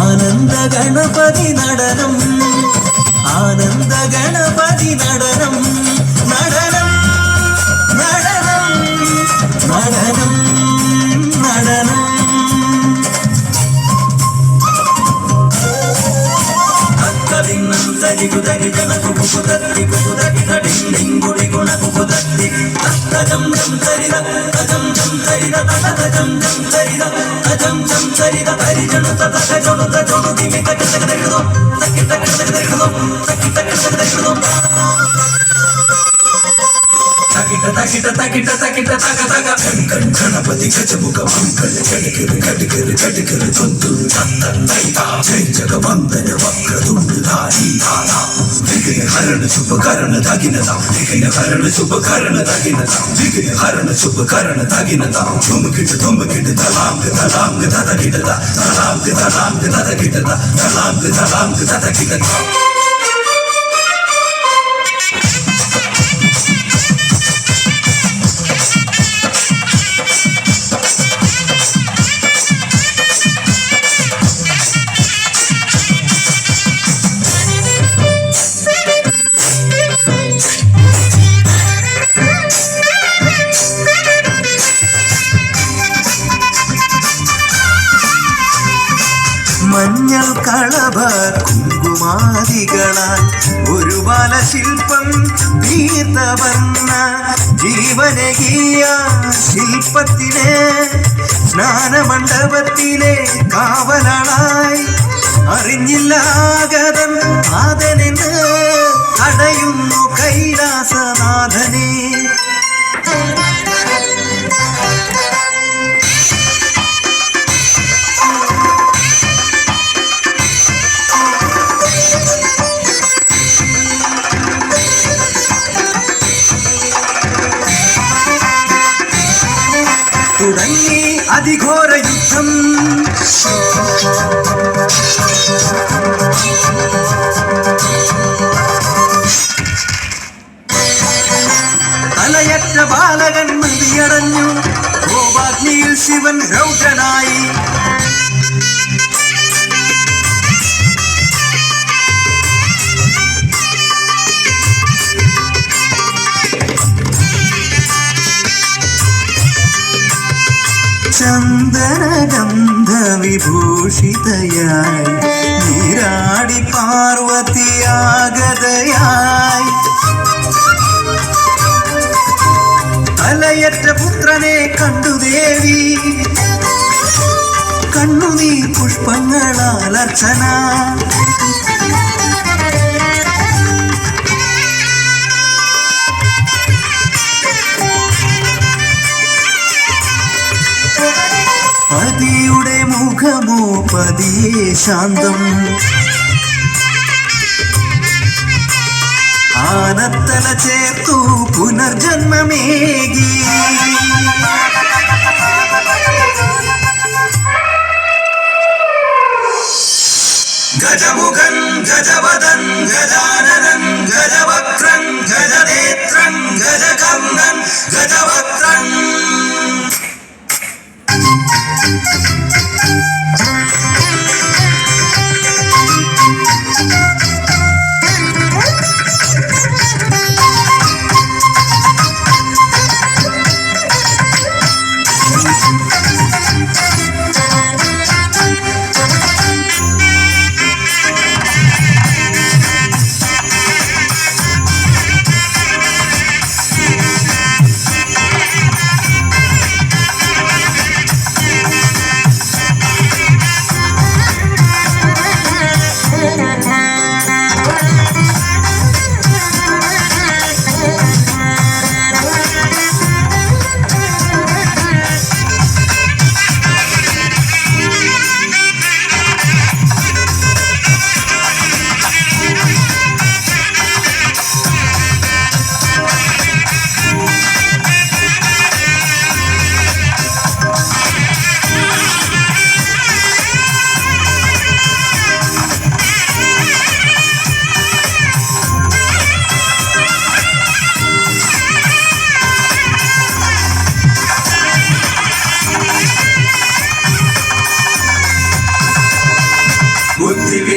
ആനന്ദ ഗണപതി നടനം, ആനന്ദ ഗണപതി നടനം, നടനം നടനം നടനം നടനം. അത്തതിന്നം തരികുതരി ജനകുപുതരി കുതരി തടിങ്കുടി ഗുണകുപുതരി അത്തജം ജം തരിത തജം ജം തരിത തടജം ജം തരിത തജം ജം തരിത പരിജണ തട ജണുത ജണു ദിമി തകതകതകതോ തകിതകതകതകതോ തകിതകതകതകതോ തകിത തകിത തകിത തകിത തക തക ഗണപതി ഗജമുഖ മംഗള ജനകിര കടികിര കടികിര തുന്തു തത്തൈത ജയ ജഗവന്ദന വക്രതുണ്ട് ധാരി ധാരാ വിഘ്ന ഹരണ ശുഭകരണ തകിനത വിഘ്ന ഹരണ ശുഭകരണ തകിനത വിഘ്ന ഹരണ ശുഭകരണ തകിനത ധുമകിട തലാംഗ തലാംഗ തതകിടത തലാംഗ തലാംഗ തതകിടത തലാംഗ തലാംഗ തതകിടത. മഞ്ഞൾ കളഭ കുങ്കുമാദികളാൽ ഒരു ബാലശില്പം തീർത്തവർണ്ണ ജീവനകീയ ശില്പത്തിലെ സ്നാനമണ്ഡപത്തിലെ കാവലാളായി അറിഞ്ഞില്ലാഗതൻ നാഥനെന്ന് അടയുന്നു കൈലാസനാഥനെ. തുടങ്ങി അതിഘോര യുദ്ധം, തലയറ്റ ബാലകൻ മൃതിയടഞ്ഞു, കോപാഗ്നിയിൽ ശിവൻ രൗദ്രനായി. ചന്ദനഗന്ധ വിഭൂഷിതയായി നീരാടി പാർവതിയാഗതയായി തലയറ്റ പുത്രനെ കണ്ടു ദേവി, കണ്ണുനീർ പുഷ്പങ്ങളാൽ അർച്ചന. പതിയുടെ മുഖമോ പതിയെ ശാന്തം, ആനത്തല ചേർത്തു പുനർജന്മമേകി. ഗജമുഖൻ ഗജവദൻ ഗജാനനൻ ഗജവക്രൻ ഗജനേത്രൻ ഗജകർണൻ ഗജവക്രൻ.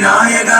വിനായക